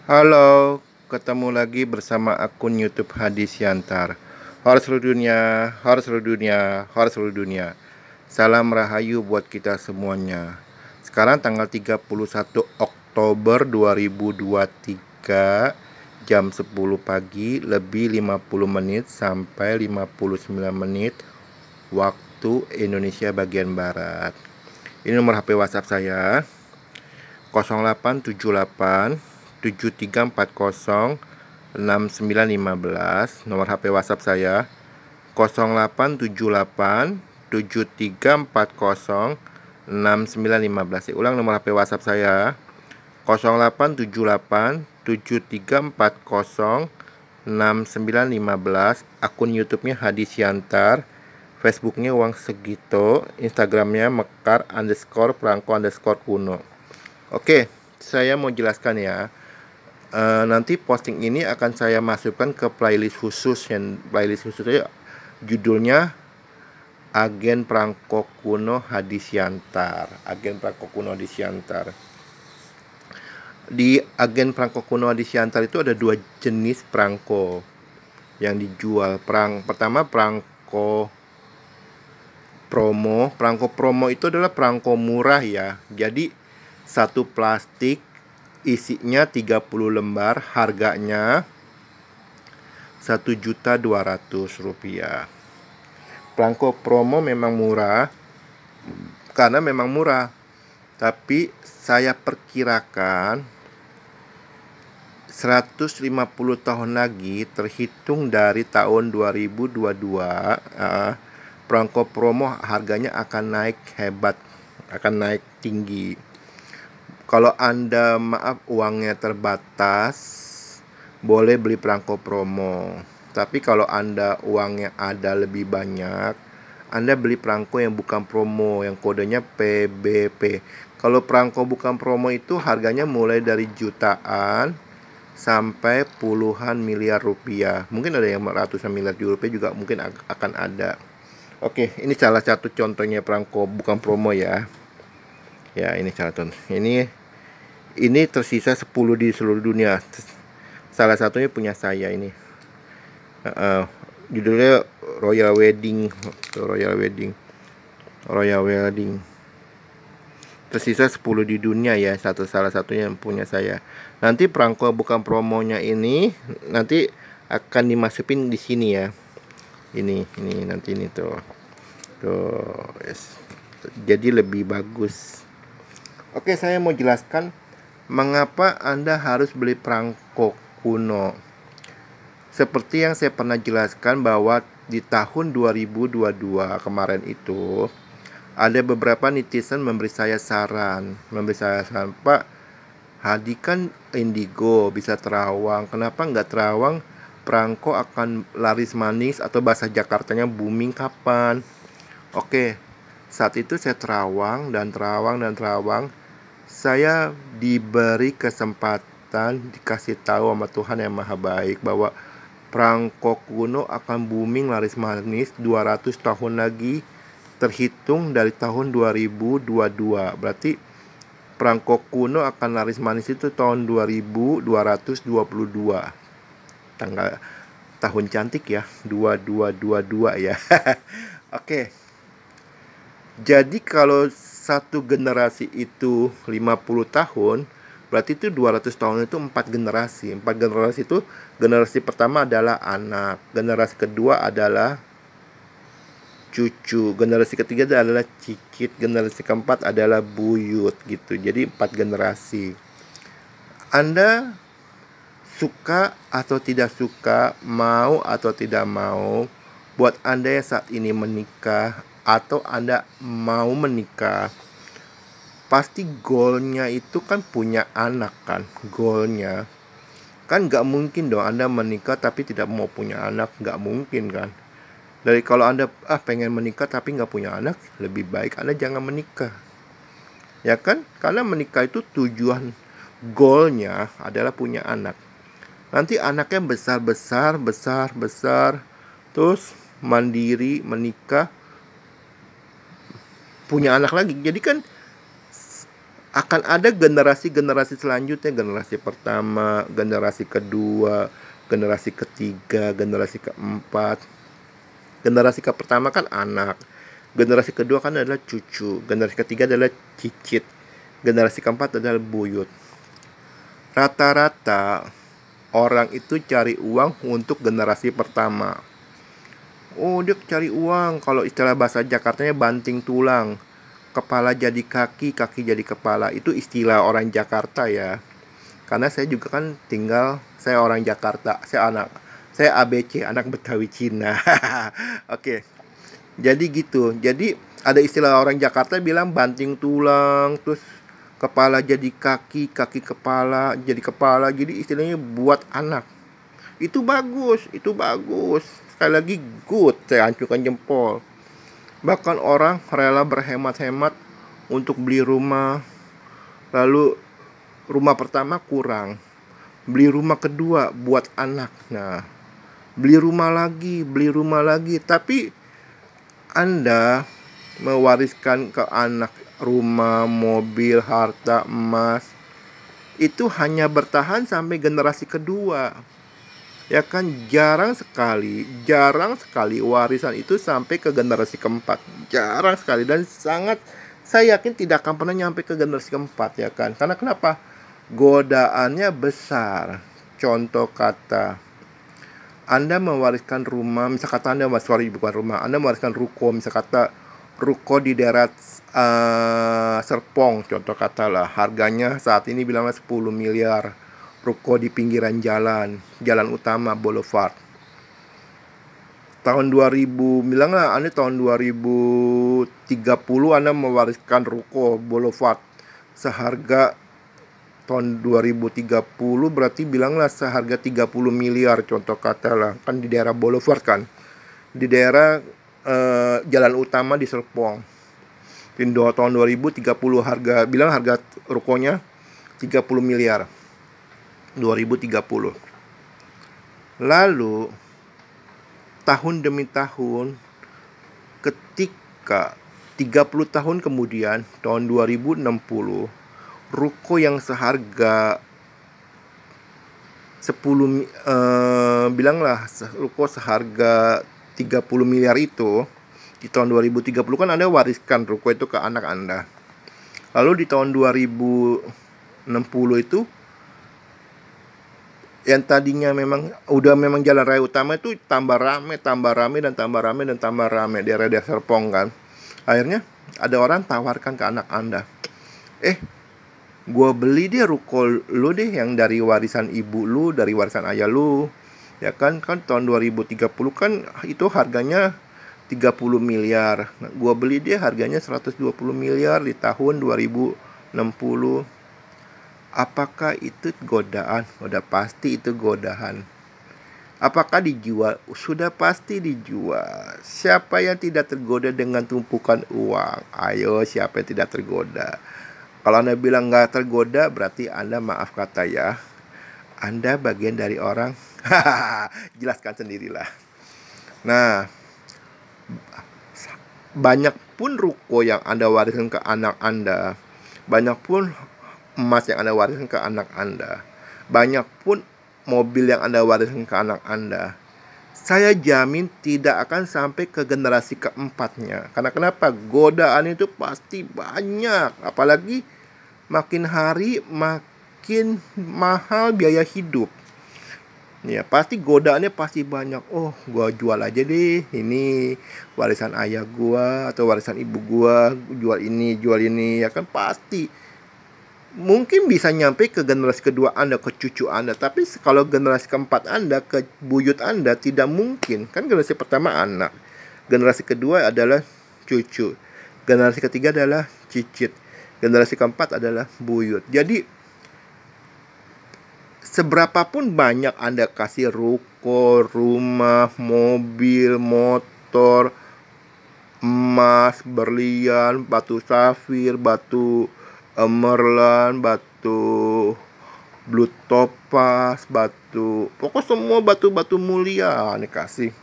Halo, ketemu lagi bersama akun YouTube Hadi Siantar. Horor seluruh dunia, horor seluruh dunia, horor seluruh dunia. Salam rahayu buat kita semuanya. Sekarang tanggal 31 Oktober 2023, jam 10 pagi lebih 50 menit sampai 59 menit waktu Indonesia bagian barat. Ini nomor HP WhatsApp saya 0878 7340 6915. Nomor HP WhatsApp saya 0878 7340 6915. Ulang nomor HP WhatsApp saya 0878 7340 6915. Akun YouTube-nya Hadi Siantar, Facebooknya Uang Segito, Instagramnya mekar_prangko_kuno. Oke, saya mau jelaskan ya. Nanti posting ini akan saya masukkan ke playlist khusus, yang playlist khususnya judulnya Agen Prangko Kuno Hadi Siantar. Agen Prangko Kuno Hadi Siantar. Di Agen Prangko Kuno Hadi Siantar itu ada dua jenis prangko yang dijual. Pertama prangko promo. Prangko promo itu adalah prangko murah ya. Jadi satu plastik isinya 30 lembar, harganya Rp1.200.000. Prangko promo memang murah, karena memang murah. Tapi saya perkirakan 150 tahun lagi, terhitung dari tahun 2022, prangko promo harganya akan naik hebat, akan naik tinggi. Kalau Anda uangnya terbatas, boleh beli prangko promo. Tapi kalau Anda uangnya ada lebih banyak, Anda beli prangko yang bukan promo, yang kodenya PBP. Kalau prangko bukan promo itu harganya mulai dari jutaan sampai puluhan miliar rupiah. Mungkin ada yang ratusan miliar rupiah juga mungkin akan ada. Oke, ini salah satu contohnya prangko bukan promo ya. Ya, ini salah contoh. Ini tersisa 10 di seluruh dunia. Salah satunya punya saya ini. Judulnya Royal Wedding. Tersisa 10 di dunia ya. Salah satunya yang punya saya. Nanti perangko bukan promonya ini nanti akan dimasukin di sini ya. Ini nanti ini tuh. Yes. Jadi lebih bagus. Oke, saya mau jelaskan mengapa Anda harus beli prangko kuno. Seperti yang saya pernah jelaskan bahwa di tahun 2022 kemarin itu ada beberapa netizen memberi saya saran, Pak Hadi kan indigo, bisa terawang, kenapa nggak terawang? Prangko akan laris manis, atau bahasa Jakartanya booming kapan? Oke, saat itu saya terawang. Saya diberi kesempatan, dikasih tahu sama Tuhan yang Maha Baik bahwa prangko kuno akan booming laris manis 200 tahun lagi, terhitung dari tahun 2022. Berarti prangko kuno akan laris manis itu tahun 2222. Tahun cantik ya, 2222 ya. Oke. Jadi kalau satu generasi itu 50 tahun, berarti itu 200 tahun itu 4 generasi. 4 generasi itu, generasi pertama adalah anak, generasi kedua adalah cucu, generasi ketiga adalah cicit, generasi keempat adalah buyut gitu. Jadi 4 generasi. Anda suka atau tidak suka, mau atau tidak mau, buat Anda yang saat ini menikah atau Anda mau menikah, pasti goalnya itu kan punya anak kan. Goalnya kan nggak mungkin dong Anda menikah tapi tidak mau punya anak, nggak mungkin kan. Dari kalau Anda pengen menikah tapi nggak punya anak, lebih baik Anda jangan menikah, ya kan? Karena menikah itu tujuan, goalnya adalah punya anak. Nanti anaknya besar, terus mandiri, menikah, punya anak lagi. Jadi kan akan ada generasi-generasi selanjutnya, generasi pertama, generasi kedua, generasi ketiga, generasi keempat. Generasi ke pertama kan anak, generasi kedua kan adalah cucu, generasi ketiga adalah cicit, generasi keempat adalah buyut. Rata-rata orang itu cari uang untuk generasi pertama. Oh, dia cari uang, kalau istilah bahasa Jakartanya banting tulang. Kepala jadi kaki, kaki jadi kepala. Itu istilah orang Jakarta ya. Karena saya juga kan saya orang Jakarta. Saya ABC, anak Betawi Cina. Oke. Jadi gitu. Jadi ada istilah orang Jakarta bilang banting tulang, terus kepala jadi kaki, kaki kepala jadi kepala. Jadi istilahnya buat anak. Itu bagus, itu bagus. Sekali lagi good, saya hancurkan jempol. Bahkan orang rela berhemat-hemat untuk beli rumah. Lalu rumah pertama kurang, beli rumah kedua buat anak. Nah, beli rumah lagi. Tapi Anda mewariskan ke anak rumah, mobil, harta, emas, itu hanya bertahan sampai generasi kedua. Ya kan, jarang sekali warisan itu sampai ke generasi keempat. Jarang sekali, dan saya yakin tidak akan pernah nyampe ke generasi keempat, ya kan. Karena kenapa? Godaannya besar. Contoh kata, Anda mewariskan rumah, misal kata Anda bukan rumah, Anda mewariskan ruko, misal kata ruko di daerah Serpong, contoh kata lah, harganya saat ini bilangnya 10 miliar. Ruko di pinggiran jalan utama, boulevard. Tahun 2000, bilanglah Anda tahun 2030 Anda mewariskan ruko boulevard seharga, tahun 2030 berarti bilanglah seharga 30 miliar, contoh kata lah, kan di daerah boulevard kan, di daerah jalan utama di Serpong. Tahun 2030 harga rukonya 30 miliar. 2030. Lalu tahun demi tahun, ketika 30 tahun kemudian, tahun 2060, ruko yang seharga 10 bilanglah ruko seharga 30 miliar itu, di tahun 2030 kan Anda wariskan ruko itu ke anak Anda. Lalu di tahun 2060 itu, yang tadinya memang jalan raya utama itu tambah rame daerah Serpong kan. Akhirnya ada orang tawarkan ke anak Anda, gua beli deh ruko lu deh, yang dari warisan ibu lu, dari warisan ayah lu. Ya kan tahun 2030 kan itu harganya 30 miliar. Nah, gua beli dia harganya 120 miliar di tahun 2060. Apakah itu godaan? Sudah pasti itu godaan. Apakah dijual? Sudah pasti dijual. Siapa yang tidak tergoda dengan tumpukan uang? Ayo, siapa yang tidak tergoda? Kalau Anda bilang nggak tergoda, berarti Anda, maaf kata ya, Anda bagian dari orang. Jelaskan sendirilah. Nah, banyak pun ruko yang Anda wariskan ke anak Anda, banyak pun emas yang Anda wariskan ke anak Anda, banyak pun mobil yang Anda wariskan ke anak Anda, saya jamin tidak akan sampai ke generasi keempatnya. Karena kenapa? Godaan itu pasti banyak. Apalagi makin hari makin mahal biaya hidup. Ya, pasti godaannya pasti banyak. Oh, gua jual aja deh, ini warisan ayah gua atau warisan ibu gua, jual ini, ya kan pasti. Mungkin bisa nyampe ke generasi kedua Anda, ke cucu Anda. Tapi kalau generasi keempat Anda, ke buyut Anda, tidak mungkin. Kan generasi pertama anak, generasi kedua adalah cucu, generasi ketiga adalah cicit, generasi keempat adalah buyut. Jadi seberapapun banyak Anda kasih ruko, rumah, mobil, motor, emas, berlian, batu safir, batu emerald, batu blue topaz, pokok semua batu-batu mulia nih kasih.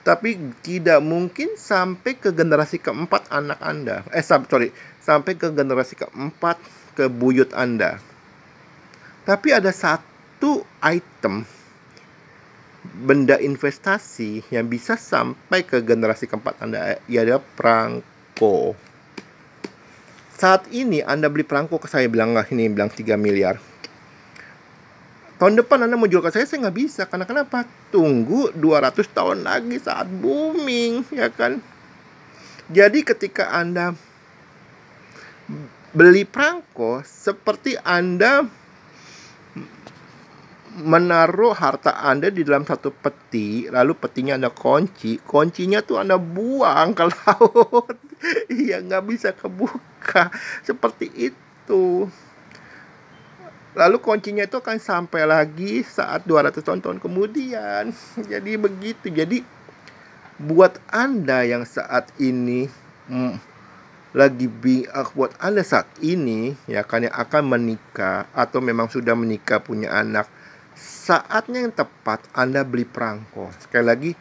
Tapi tidak mungkin sampai ke generasi keempat anak Anda. Sampai ke generasi keempat ke buyut Anda. Tapi ada satu item benda investasi yang bisa sampai ke generasi keempat Anda, yaitu perangko. Saat ini Anda beli perangko ke saya, bilang 3 miliar. Tahun depan Anda mau jual ke saya nggak bisa. Karena kenapa? Tunggu 200 tahun lagi saat booming, ya kan? Jadi ketika Anda beli perangko, seperti Anda menaruh harta Anda di dalam satu peti, lalu petinya Anda kunci, kuncinya tuh Anda buang ke laut. Iya, nggak bisa kebuka. Seperti itu. Lalu kuncinya itu akan sampai lagi saat 200 tahun kemudian. Jadi begitu. Jadi buat Anda yang saat ini buat Anda saat ini ya kan, yang akan menikah atau memang sudah menikah punya anak, saatnya yang tepat Anda beli perangko. Sekali lagi,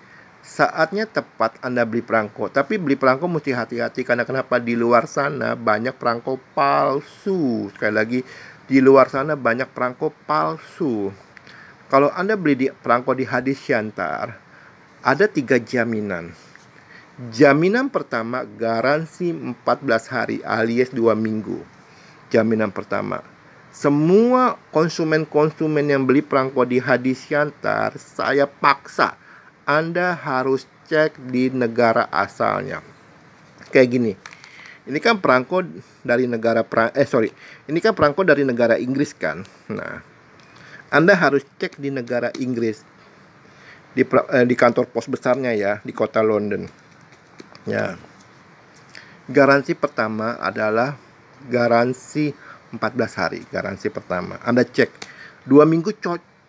saatnya tepat Anda beli perangko. Tapi beli perangko mesti hati-hati, karena kenapa? Di luar sana banyak perangko palsu. Sekali lagi, di luar sana banyak perangko palsu. Kalau Anda beli perangko di Hadis Syantar, ada 3 jaminan. Jaminan pertama, garansi 14 hari alias 2 minggu. Jaminan pertama. Semua konsumen-konsumen yang beli perangko di Hadis Syantar, saya paksa Anda harus cek di negara asalnya. Kayak gini. Ini kan perangko dari negara ini kan perangko dari negara Inggris kan. Nah, Anda harus cek di negara Inggris. Di kantor pos besarnya ya, di kota London. Ya. Garansi pertama adalah garansi 14 hari. Garansi pertama. Anda cek 2 minggu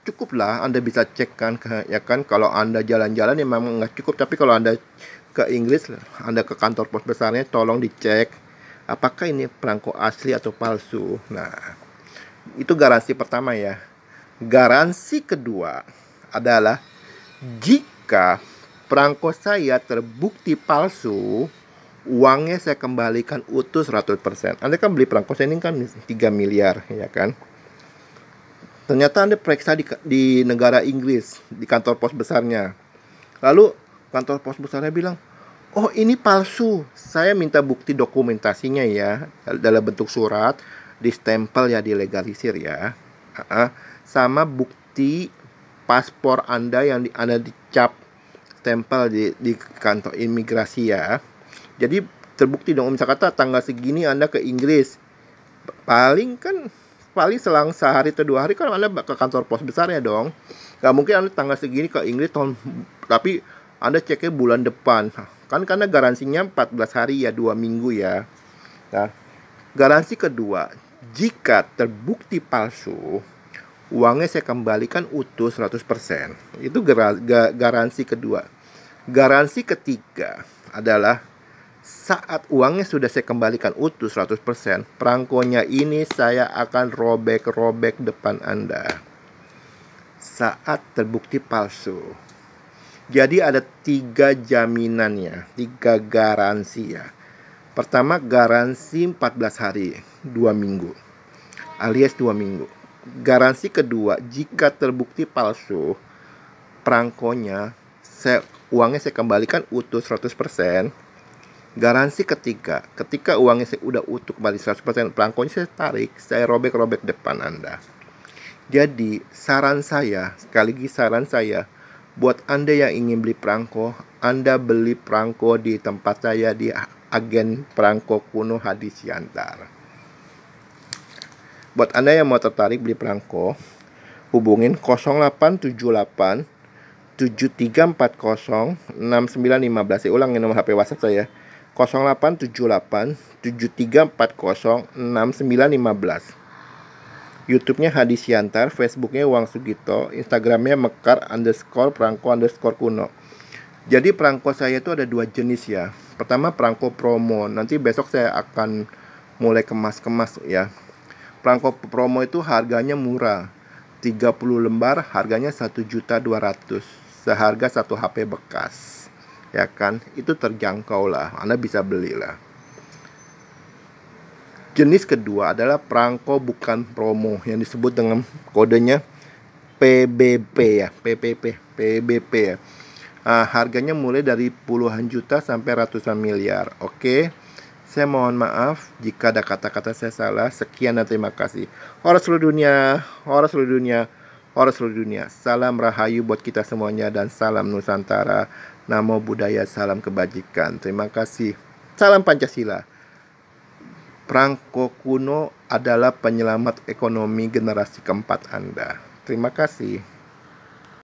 cukup lah. Anda bisa cek kan, ya kan. Kalau Anda jalan-jalan ya memang nggak cukup. Tapi kalau Anda ke Inggris, Anda ke kantor pos besarnya, tolong dicek apakah ini perangko asli atau palsu. Nah, itu garansi pertama ya. Garansi kedua adalah jika perangko saya terbukti palsu, uangnya saya kembalikan utuh 100%. Anda kan beli perangko saya ini kan 3 miliar, ya kan? Ternyata Anda periksa di negara Inggris, di kantor pos besarnya. Lalu kantor pos besarnya bilang, oh ini palsu. Saya minta bukti dokumentasinya ya, dalam bentuk surat, distempel ya, dilegalisir ya. Sama bukti paspor Anda yang Anda dicap stempel di kantor imigrasi ya. Jadi terbukti dong, misal kata tanggal segini Anda ke Inggris, paling selang sehari atau 2 hari kan Anda ke kantor pos besar ya dong. Gak mungkin Anda tanggal segini ke Inggris tapi Anda ceknya bulan depan. Kan karena garansinya 14 hari ya, 2 minggu ya. Nah, garansi kedua, jika terbukti palsu, uangnya saya kembalikan utuh 100%. Itu garansi kedua. Garansi ketiga adalah saat uangnya sudah saya kembalikan utuh 100%, perangkonya ini saya akan robek-robek depan Anda saat terbukti palsu. Jadi ada 3 jaminannya, 3 garansi ya. Pertama, garansi 14 hari, 2 minggu alias 2 minggu. Garansi kedua, jika terbukti palsu, perangkonya uangnya saya kembalikan utuh 100%. Garansi ketiga, ketika uangnya saya udah utuh kembali 100%, perangkonya saya tarik, saya robek-robek depan Anda. Jadi saran saya, sekali lagi saran saya, buat Anda yang ingin beli perangko, Anda beli perangko di tempat saya, di agen perangko kuno Hadis Syantar. Buat Anda yang mau tertarik beli perangko, hubungin 0878 7340 6915. Saya ulangi nomor HP WhatsApp saya, 0878 7340 6915. YouTube-nya Hadis Syantar, Facebook-nya Wang Sugito, Instagram-nya mekar_perangko_kuno. Jadi perangko saya itu ada 2 jenis ya. Pertama perangko promo, nanti besok saya akan mulai kemas-kemas ya. Perangko promo itu harganya murah, 30 lembar harganya 1.200.000, seharga 1 HP bekas, ya kan? Itu terjangkau lah, Anda bisa beli lah. Jenis kedua adalah perangko bukan promo yang disebut dengan kodenya PBP ya, PBP ya. Harganya mulai dari puluhan juta sampai ratusan miliar. Oke. Saya mohon maaf jika ada kata-kata saya salah. Sekian dan terima kasih. Ora seluruh dunia, ora seluruh dunia, ora seluruh dunia. Salam rahayu buat kita semuanya dan salam Nusantara. Namo Buddhaya, salam kebajikan. Terima kasih. Salam Pancasila. Perangko kuno adalah penyelamat ekonomi generasi keempat Anda. Terima kasih.